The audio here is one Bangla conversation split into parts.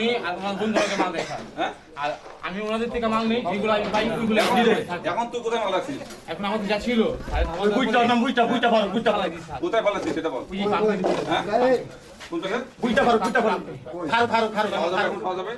উনি আমার বন্ধুকে মাল দেয় হ্যাঁ আর আমি ওনাদের থেকে মাল নেই যেগুলো আমি পাই ওইগুলো এখন তুই কোথায় মাল রাখছিস এখন আমাদের যা ছিল কোথায় পালাচ্ছিস সেটা বল হ্যাঁ কোন জায়গায় খাওয়া যাবে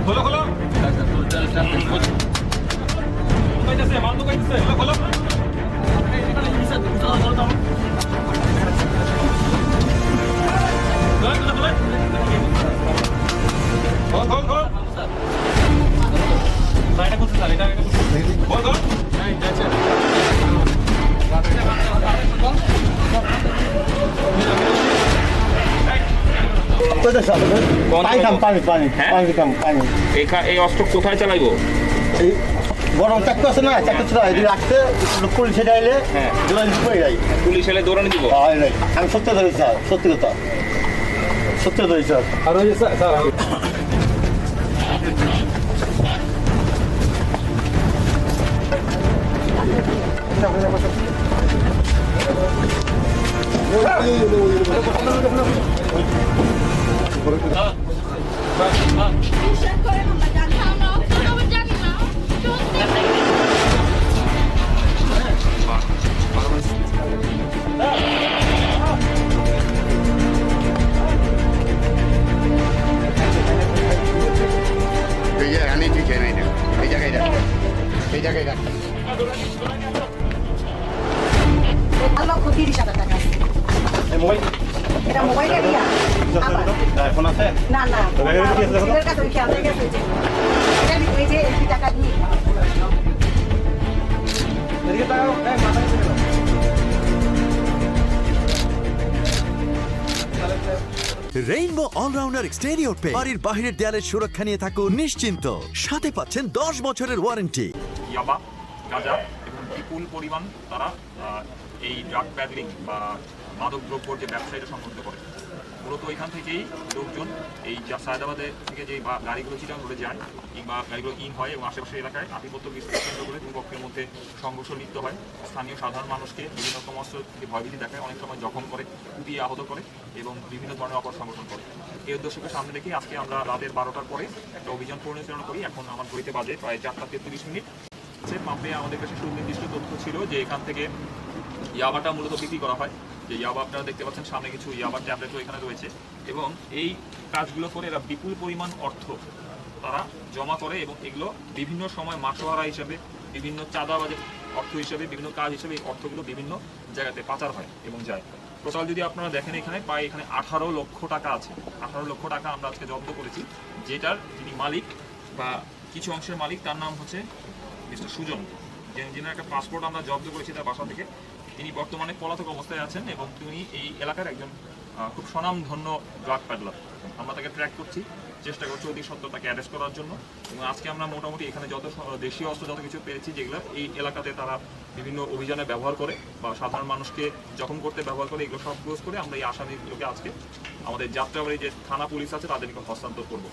খোলো খোলো মাল তো কইতেছে খোলো এই অস্ত্র কোথায় চালাইবো? গরম চাকু আছে না, চাকু ছিল রাখতে পুলিশ আইলে পুলিশ এলে দৌড়ানি দিব। আমি সত্যি ধরি স্যার, সত্যি কথা সত্যি ধরি স্যার। আর ওই যে স্যার এটা মোবাইল ফোন আছে না না টাকা দিয়ে রেইনবো অলরাউন্ডার এক্সটেরিয়র পে বাড়ির বাহিরের দেয়ালের সুরক্ষা নিয়ে থাকুন নিশ্চিন্ত, সাথে পাচ্ছেন 10 বছরের ওয়ারেন্টি। ইয়াবা, গাঁজা এবং বিপুল পরিমাণ তারা এই ড্রাগ প্যাডলিং বা মাদক দ্রব্যর যে ব্যবসায়ীরা সংগঠিত করে। মূলত এখান থেকেই লোকজন এই সায়দাবাদে থেকে যে গাড়িগুলো চিটাং রোডে যায় কিংবা গাড়িগুলো ইন হয় এবং আশেপাশের এলাকায় আধিপত্য বিস্তার কেন্দ্র করে দুই পক্ষের মধ্যে সংঘর্ষ লিপ্ত হয়। স্থানীয় সাধারণ মানুষকে বিভিন্ন রকম অস্ত্র থেকে ভয়ভীতি দেখায়, অনেক সময় জখম করে, কুপিয়ে আহত করে এবং বিভিন্ন ধরনের অপর সংগঠন করে। এই উদ্দেশ্যকে সামনে রেখে আজকে আমরা রাতের 12টার পরে একটা অভিযান পরিচালনা করি। এখন আমার ঘড়িতে বাজে প্রায় 4:33। পাম্পে আমাদের কাছে সুনির্দিষ্ট তথ্য ছিল যে এখান থেকে ইয়াবাটা মূলত বিক্রি করা হয়। যে ইয়াবা আপনারা দেখতে পাচ্ছেন সামনে কিছু ইয়াবার ট্যাবলেটও এখানে রয়েছে এবং এই কাজগুলো করে এরা বিপুল পরিমাণ অর্থ তারা জমা করে এবং এগুলো বিভিন্ন সময় মাসোহারা হিসেবে, বিভিন্ন চাঁদাবাজের অর্থ হিসেবে, বিভিন্ন কাজ হিসেবে এই অর্থগুলো বিভিন্ন জায়গাতে পাচার হয় এবং যায়। টোটাল যদি আপনারা দেখেন এখানে প্রায় এখানে 18 লক্ষ টাকা আছে। 18 লক্ষ টাকা আমরা আজকে জব্দ করেছি, যেটার যিনি মালিক বা কিছু অংশের মালিক তার নাম হচ্ছে মিস্টার সুজন, যিনি একটা পাসপোর্ট আমরা জব্দ করেছি তার বাসা থেকে। তিনি বর্তমানে পলাতক অবস্থায় আছেন এবং তিনি এই এলাকার একজন খুব স্বনামধন্য ড্রাগ প্যাডলার। আমরা তাকে ট্র্যাক করছি, চেষ্টা করছি অতি সত্ত্বর তাকে অ্যারেস্ট করার জন্য। এবং আজকে আমরা মোটামুটি এখানে যত দেশীয় অস্ত্র যত কিছু পেয়েছি যেগুলো এই এলাকাতে তারা বিভিন্ন অভিযানে ব্যবহার করে বা সাধারণ মানুষকে জখম করতে ব্যবহার করে, এগুলো সব ক্লোজ করে আমরা এই আসামিগুলোকে আজকে আমাদের যাত্রাবাড়ি যে থানা পুলিশ আছে তাদেরকে হস্তান্তর করবো।